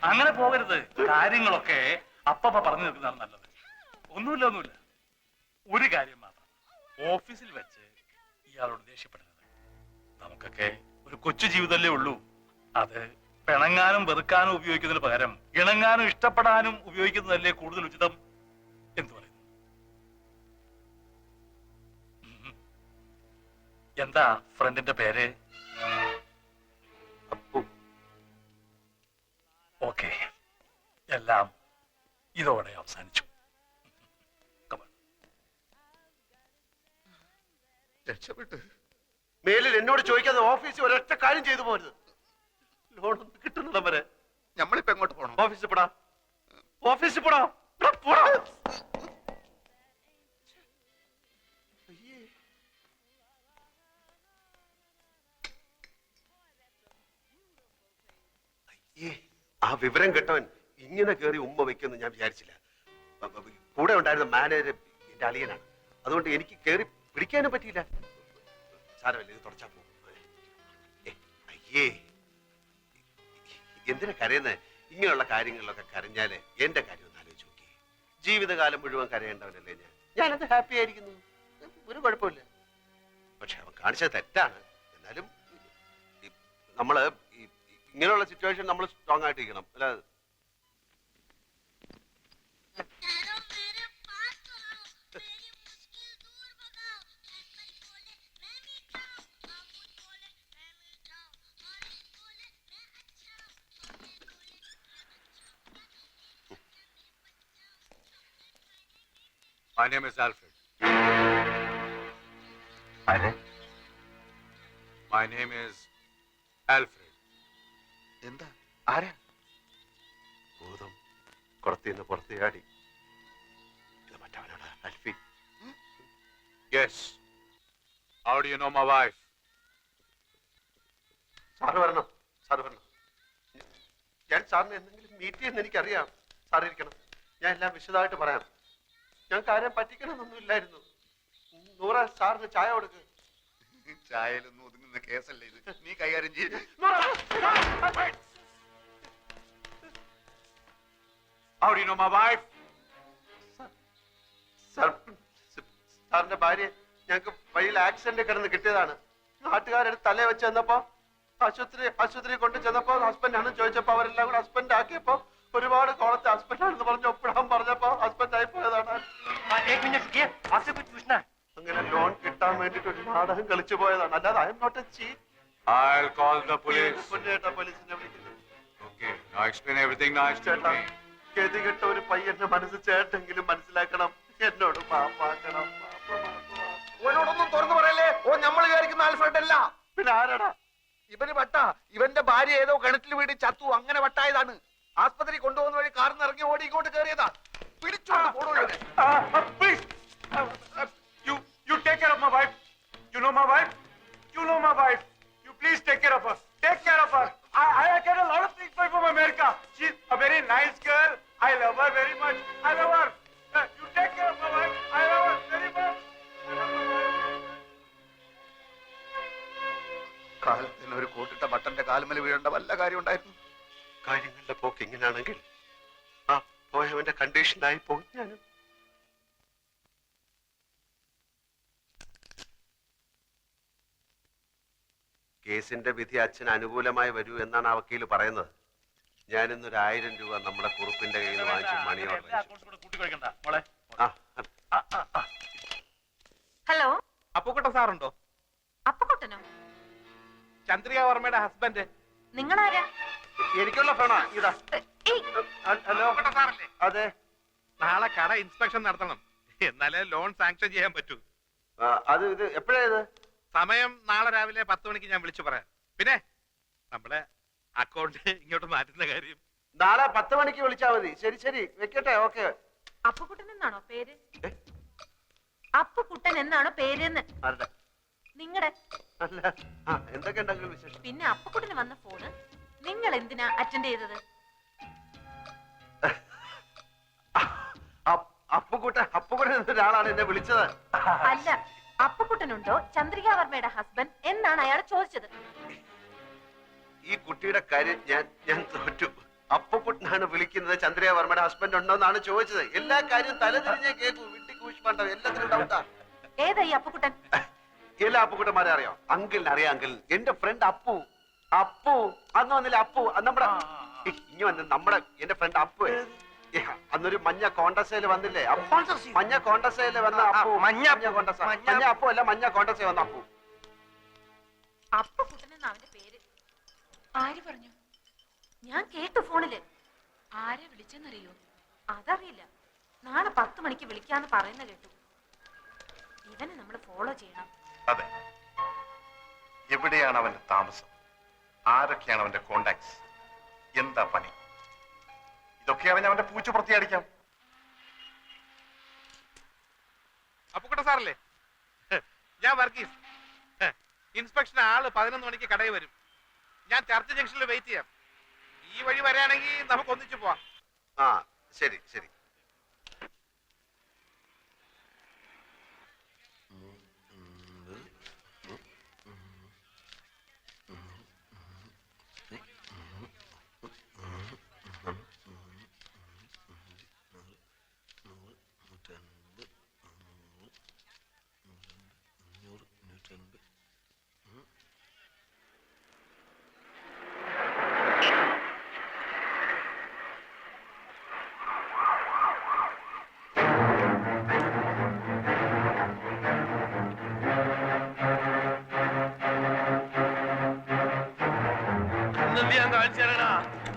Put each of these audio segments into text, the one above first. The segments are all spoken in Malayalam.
അങ്ങനെ പോകരുത്. കാര്യങ്ങളൊക്കെ അപ്പ പറഞ്ഞു നിൽക്കുന്നതാണ് നല്ലത്. ഒന്നുമില്ല. ഒരു കാര്യം മാത്രം, ഓഫീസിൽ വെച്ച് ഇയാളോട് ദേഷ്യപ്പെടരുത്. നമുക്കൊക്കെ ഒരു കൊച്ചു ജീവിതമല്ലേ ഉള്ളൂ. അത് പിണങ്ങാനും വെറുക്കാനും ഉപയോഗിക്കുന്നതിന് പകരം ഇണങ്ങാനും ഇഷ്ടപ്പെടാനും ഉപയോഗിക്കുന്നതല്ലേ കൂടുതൽ ഉചിതം എന്ന് പറയുന്നു. എന്താ ഫ്രണ്ടിന്റെ പേര്? ഓക്കെ, എല്ലാം ഇതോടെ അവസാനിച്ചു. രക്ഷപ്പെട്ട് മേലിൽ എന്നോട് ചോദിക്കാതെ ഓഫീസിൽ ഒരൊറ്റ കാര്യം ചെയ്തു പോരുത്. ലോൺ കിട്ടുന്നിടം വരെ നമ്മളിപ്പോ എങ്ങോട്ട് പോകണം? ഓഫീസിൽ പോടാ. ആ വിവരം കേട്ടവൻ ഇങ്ങനെ കേറി ഉമ്മ വെക്കുമെന്ന് ഞാൻ വിചാരിച്ചില്ല. കൂടെ ഉണ്ടായിരുന്ന മാനേജർ എന്റെ അളിയനാണ്. അതുകൊണ്ട് എനിക്ക് കേറി പിടിക്കാനും പറ്റിയില്ല. സാരമല്ല, ഇത് തുടച്ചാ പോകും. അയ്യേ, എന്തിനാ കരയുന്നത്? ഇങ്ങനെയുള്ള കാര്യങ്ങളിലൊക്കെ കരഞ്ഞാല് എന്റെ കാര്യം ഒന്ന് ആലോചിച്ച് നോക്കി. ജീവിതകാലം മുഴുവൻ കരയേണ്ടവനല്ലേ ഞാനത് ഹാപ്പി ആയിരിക്കുന്നു, ഒരു കുഴപ്പമില്ല. പക്ഷെ അവൻ കാണിച്ചത് തെറ്റാണ്. എന്നാലും നമ്മള് ഇങ്ങനെയുള്ള സിറ്റുവേഷൻ നമ്മൾ സ്ട്രോങ് ആയിട്ടിരിക്കണം. അല്ല, My name is Alfred. My name is Alfred. എന്താ? ആരാ? ഭൂതം കുറത്തിന്ന് പുറത്ത് ചാടി. ഇത് മറ്റവനാണ്, അൽഫി. Yes. How do you know my wife? Sir വരണം. ഞാൻ സാറിനെ എന്തെങ്കിലും മീറ്റ് ചെയ്യുന്ന എനിക്കറിയാം. സാർ ഇരിക്കണം, ഞാൻ എല്ലാം വിശദമായിട്ട് പറയാം. ഞാൻ കാര്യം പറ്റിക്കണമെന്നൊന്നും ഇല്ലായിരുന്നു. നൂറ, സാറിന് ചായ കൊടുക്ക്. ചായയിലൊന്നും ഒതുങ്ങുന്ന കേസല്ലേ ഇത്, നീ കൈകാര്യം ചെയ്ത്. How do you know my wife? സാറിന്റെ ഭാര്യ ഞങ്ങൾക്ക് വഴിയിൽ ആക്സിഡന്റ് കിടന്ന് കിട്ടിയതാണ്. നാട്ടുകാരെടുത്ത് തലയെ വെച്ച് ചെന്നപ്പോ ആശുപത്രി കൊണ്ട് ചെന്നപ്പോ ഹസ്ബൻഡ് ആണെന്ന് ചോദിച്ചപ്പോ അവരെല്ലാം കൂടെ ഹസ്ബൻഡ് ആക്കിയപ്പോ ഒരുപാട് കോളത്തെ ഹസ്ബൻഡ് ആണെന്ന് പറഞ്ഞ് ഒപ്പിടാൻ പറഞ്ഞപ്പോ ഹസ്ബൻഡ് ആയി പോയതാണ്. അങ്ങനെ ലോൺ കിട്ടാൻ വേണ്ടിട്ട് ഒരു നാടകം കളിച്ചു പോയതാണ്. അല്ലാതെ I am not a cheat. I'll call the police. പോലീസിനെ വിളിക്കുന്നത്. Okay, now explain everything nice to me. ഗതികെട്ട ഒരു പയ്യന്റെ മനസ്സ് ചേട്ടെങ്കിലും മനസ്സിലാക്കണം. എന്നോട് മാപ്പാക്കണം. ഓനോടൊന്നും തുറന്നു പറയല്ലേ. ഓ നമ്മൾ വിചാരിക്കുന്ന ആൽഫ്രഡ് അല്ല. പിന്നെ ആരാടാ? ഇവന് വട്ട. ഇവന്റെ ഭാര്യ ഏതോ കിണറ്റിൽ വീട് ചത്തു, അങ്ങനെ വട്ടായതാണ്. ആസ്പത്രി കൊണ്ടുപോകുന്ന വഴി കാറിന് ഇറങ്ങി ഓടി ഇങ്ങോട്ട് കയറിയതാ. പിടിച്ചോണ്ട് പോണോ ഇവനെ. Please, you take care of my wife. You know my wife. You please take care of her. Take care of her. I get a lot of things from America. She's a very nice girl. I love her very much. I love her. You take care of my wife. I love her very much. കാലത്തിൽ ഒരു കൂട്ടിട്ട ബട്ടന്റെ കാലുമേൽ വീഴേണ്ട വല്ല കാര്യം ഉണ്ടായിരുന്നു? കാര്യങ്ങളുടെ പോക്ക് ഇങ്ങനെയാണെങ്കിൽ ആ പോയവന്റെ കണ്ടീഷനായി പോകും ഞാനും. കേസിന്റെ വിധി അച്ഛന് അനുകൂലമായി വരൂ എന്നാണ് ആ വക്കീല് പറയുന്നത്. ഞാനിന്നൊരു 1000 രൂപ നമ്മുടെ കുറുപ്പിന്റെ കയ്യിൽ നിന്ന് വാങ്ങിച്ച് മണി ഓർഡർ. ഹലോ, അപ്പുക്കുട്ടൻ സാറുണ്ടോ? അപ്പുക്കുട്ടനോ? ചന്ദ്രിക വർമ്മയുടെ ഹസ്ബൻഡ്. നിങ്ങളാരാ? എനിക്കുള്ള ഫോണാ ഇതാ. ഹലോ, അതെ. നാളെ കട ഇൻസ്പെക്ഷൻ നടത്തണം, എന്നാലേ ലോൺ സാങ്ഷൻ ചെയ്യാൻ പറ്റൂ. അത് ഇത് എപ്പോഴാ ഇത്? സമയം നാളെ രാവിലെ 10 മണിക്ക് ഞാൻ വിളിച്ചു പറയാം. പിന്നെ നമ്മുടെ അക്കൗണ്ട് ഇങ്ങോട്ട് മാറ്റുന്ന കാര്യം നാളെ 10 മണിക്ക് വിളിച്ചാൽ മതി. ശരി, വെക്കട്ടെ. ഓക്കെ. അപ്പുക്കുട്ടൻ എന്നാണോ പേര്? അപ്പുക്കുട്ടൻ എന്നാണോ പേരെന്ന്? നിങ്ങളുടെ. അല്ല, എന്തൊക്കെ ഉണ്ടെങ്കിലും വിശേഷം. പിന്നെ അപ്പുക്കുട്ടന് വന്ന ഫോണ് നിങ്ങൾ എന്തിനാ അറ്റൻഡ് ചെയ്തത്? അപ്പുക്കുട്ടൻ എന്നൊരാളാണ് എന്നെ വിളിച്ചത്. അല്ല, അപ്പുക്കുട്ടനുണ്ടോ ചന്ദ്രികാവർമ്മയുടെ ഹസ്ബൻഡ് എന്നാണ് അയാൾ ചോദിച്ചത്. ഈ കുട്ടിയുടെ കാര്യം ഞാൻ തോറ്റു. അപ്പുക്കുട്ടൻ എന്താണ് വിളിക്കുന്നത്? ചന്ദ്രവർമ്മയുടെ ഹസ്ബൻഡ് ഉണ്ടോ എന്നാണ് ചോദിച്ചത്. എല്ലാ കാര്യവും തലതിരിഞ്ഞേ കേൾക്കൂ. വിട്ടി കൂഷ്മാണ്ടോ എല്ലാത്തിനും ഡൗട്ടാ. ഏതാ ഈ അപ്പുക്കുട്ടൻ? എല്ലാ അപ്പുക്കുട്ടന്മാരെ അറിയാം. അങ്കിളിനെ അറിയാം. അങ്കിൾ എന്റെ ഫ്രണ്ട് അപ്പു. അപ്പു അന്ന് വന്നില്ല. അപ്പു നമ്മുടെ ഇനി വന്ന് നമ്മുടെ എന്റെ ഫ്രണ്ട് അപ്പു. അന്നൊരു മഞ്ഞ കോണ്ടസയില് വന്നില്ലേ? മഞ്ഞ കോണ്ടസയില് വന്ന അപ്പു. മഞ്ഞ കോണ്ടസ. മഞ്ഞ അപ്പു അല്ല, മഞ്ഞ കോണ്ടസയിൽ വന്ന അപ്പു. അപ്പുക്കുട്ടൻ എന്ന അവന്റെ പേര്. ആര് പറഞ്ഞു? ഞാൻ കേട്ടു ഫോണില്. ആരെ വിളിച്ചെന്നറിയോ? അതറിയില്ല. നാളെ 10 മണിക്ക് വിളിക്കാന്ന് പറയുന്ന കേട്ടു. ഇവനെ നമ്മൾ ഫോളോ ചെയ്യണം. അതെ. എവിടെയാണ് അവന്റെ താമസം? ആരൊക്കെയാണ് അവന്റെ കോണ്ടാക്ട്സ്? എന്താ പണി? ഇതൊക്കെ അവൻ അവന്റെ പൂച്ച പ്രത്യേകിക്കാം. അപ്പുക്കുട്ട സാറല്ലേ? ഞാൻ വർഗീസ്. ഇൻസ്പെക്ഷൻ ആള് 11 മണിക്ക് കടയിൽ വരും. ഞാൻ ചർച്ച് ജംഗ്ഷനിൽ വെയിറ്റ് ചെയ്യാം. ഈ വഴി വരാണെങ്കിൽ നമുക്ക് ഒന്നിച്ചു പോവാം. ആ ശരി ശരി.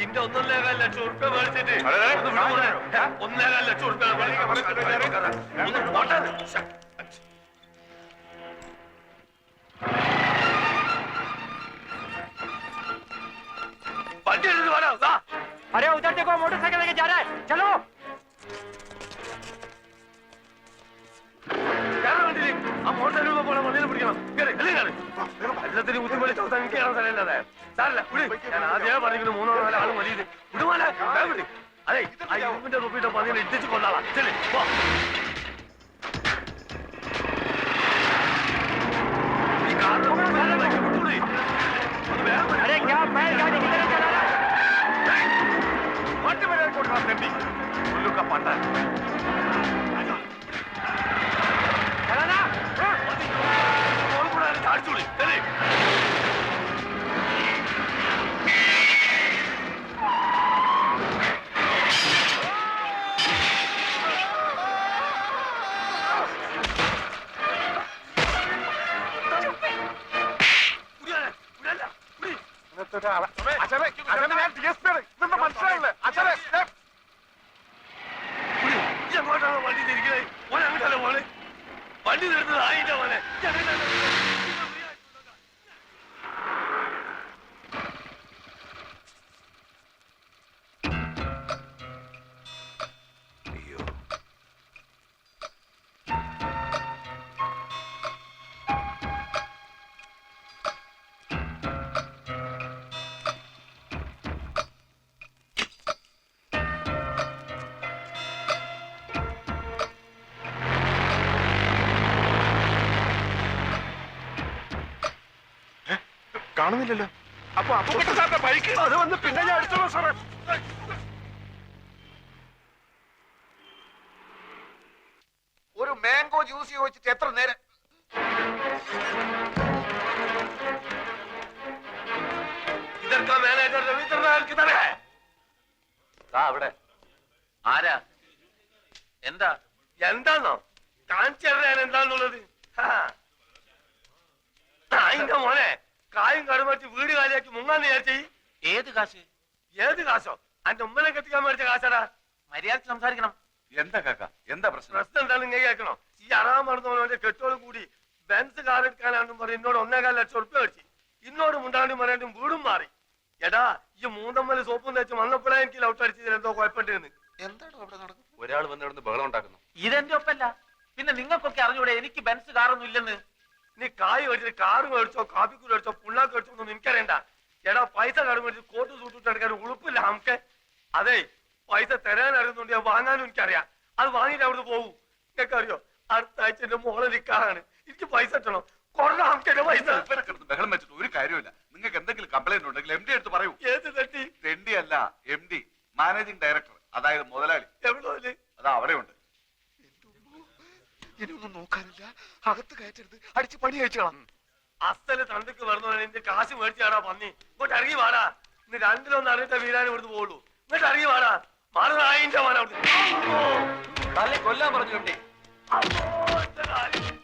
ഇന്റെ 1.25 ലക്ഷം ഉറുപ്പ്യ മേടിച്ചിട്ട് 1.25 ലക്ഷം ഉറുപ്പ്യ വണ്ടി എടുത്ത് വേണം. अरे उधर देखो, मोटरसाइकिल लेके जा रहा है, चलो। ആ മോട്ടോർ പോലെ വണ്ടിയിൽ പിടിക്കണം. എല്ലാത്തിനും ബുദ്ധിമുട്ടി ചോദിച്ചാൽ എനിക്ക് കാണാൻ സ്ഥലമില്ലാതെ സാറില്ല. ഞാൻ ആദ്യമേ പറഞ്ഞിരിക്കുന്നു 3-4 ആള് മതി. വിടുമാല വിട്. അതെ, ആ ഇരുമ്പിന്റെ റുപ്പിയുടെ പതിനെ ഇട്ടിച്ച് കൊള്ളാളാ. ശരി പോ. ഈ കാറിന് വിട്ടുകൂടി. ഒന്ന് വേഗം अरे क्या बैल गाड़ी किधर चला रहा है? വണ്ടി വരാൻ കൊടുക്കണം. തെണ്ടി പുല്ലുക്ക പണ്ടാൻ चलाना। ചാടിച്ചോളി. ശരി മനസ്സിലായില്ലേ? അച്ഛനെ എങ്ങോട്ടാണ് വണ്ടി തിരിക്കണേ? ഓനെ അങ്ങോട്ടല്ലേ പോലെ വണ്ടി നിർത്തുന്നത് ആയില്ല പോലെ. അയ്യോ കാണുന്നില്ലല്ലോ. അപ്പൊ അപ്പുക്കുട്ട സാറിന്റെ ബൈക്ക് അത് വന്ന് പിന്നെ ഞാൻ അടിച്ചോളൂ സാറേ. ഒരു മാംഗോ ജ്യൂസ് ചോദിച്ചിട്ട് എത്ര നേരം? ഇതൊക്കെ മാനേജർ രവീന്ദ്രനാഥ് കിതറേ. അവിടെ ആരാ? എന്താ? എന്താന്നോ കാണിച്ചറിയാൻ എന്താന്നുള്ളത്? അതിന്റെ മോനെ കായും കടുമറിച്ച് വീട് കാലിയാക്കി മുങ്ങാന്ന് വിചാരിച്ചേ. ഏത് കാശ്? ഏത് കാശോ? അന്റെ ഉമ്മനെ കെട്ടിക്കാൻ മേടിച്ച കാശാടാ. മര്യാദ സംസാരിക്കണം. എന്താ കാക്ക? എന്താ പ്രശ്നം? പ്രശ്നം എന്താണെന്ന് ഇങ്ങനെ കേൾക്കണോ? ഈ അറാൻ മറന്നവന്റെ കെട്ടോടും കൂടി ബെൻസ് കാർ എടുക്കാനാണെന്നും പറഞ്ഞ് എന്നോട് 1.25 ലക്ഷം ഉറുപ്പ്യ മേടിച്ചു. ഇന്നോട് മുണ്ടാണ്ടും പറയാണ്ടും വീടും മാറി. എടാ ഈ മൂന്നമ്മല് സോപ്പും തേച്ച് വന്നപ്പോഴേ എനിക്ക് ലൗട്ട് അടിച്ചതിൽ എന്തോ കുഴപ്പമുണ്ടെന്ന്. എന്താണ് അവിടെ നടക്കുന്നത്? ഒരാൾ വന്നിടന്ന് ബഹളം ഉണ്ടാക്കുന്നു. ഇതെന്റെ ഒപ്പല്ല. പിന്നെ നിങ്ങൾക്കൊക്കെ അറിഞ്ഞൂടെ എനിക്ക് ബെൻസ് കാറൊന്നും ഇല്ലെന്ന്? നീ കായ് മേടിച്ചിട്ട് കാറ് മേടിച്ചോ കാപ്പിക്കൂര് മേടിച്ചോ പുണ്ണാക്ക് മേടിച്ചോ ഒന്നും എനിക്കറിയണ്ട. എടാ പൈസ കടം മേടിച്ച് കോട്ട് സൂട്ടിട്ട് എടുക്കാൻ ഉളുപ്പില്ല നമുക്ക്. അതെ പൈസ തരാൻ അറിയുന്നുണ്ട്, ഞാൻ വാങ്ങാനും എനിക്കറിയാം. അത് വാങ്ങിയിട്ട് അവിടുന്ന് പോകും. നിനക്ക് അറിയോ അടുത്ത ആഴ്ച എന്റെ മോളെ നിക്കാറാണ്. എനിക്ക് പൈസ കിട്ടണം. കൊറേ നമുക്ക് പൈസ. ബഹളം വെച്ചിട്ട് ഒരു കാര്യമില്ല. നിങ്ങൾക്ക് എന്തെങ്കിലും കംപ്ലൈന്റ് ഉണ്ടെങ്കിൽ MD എടുത്ത് പറയൂ. ഏത് തട്ടി? തെണ്ടി അല്ല MD. മാനേജിംഗ് ഡയറക്ടർ, അതായത് മുതലാളി. എവിടെ അതാ അവിടെ ഉണ്ട്. ഇനിയൊന്നും നോക്കാനില്ല, അകത്ത് കയറ്റരുത്, അടിച്ച് പണി കഴിച്ചോളാം. അസല് തന്തക്ക് വരുന്നവനെ നിന്റെ കാശ് മേടിച്ചാടാ പന്നി. ഇങ്ങോട്ട് ഇറങ്ങി വാടാ. ഇന്ന് രണ്ടിലൊന്നും അറിയിട്ട വീരാനും ഇവിടുന്ന് പോകുള്ളൂ. ഇങ്ങോട്ട് ഇറങ്ങി വാടാ. മാറുന്ന ആയിന്റെ മാനാ തല്ലെ കൊല്ലാൻ പറഞ്ഞു. അവിടെ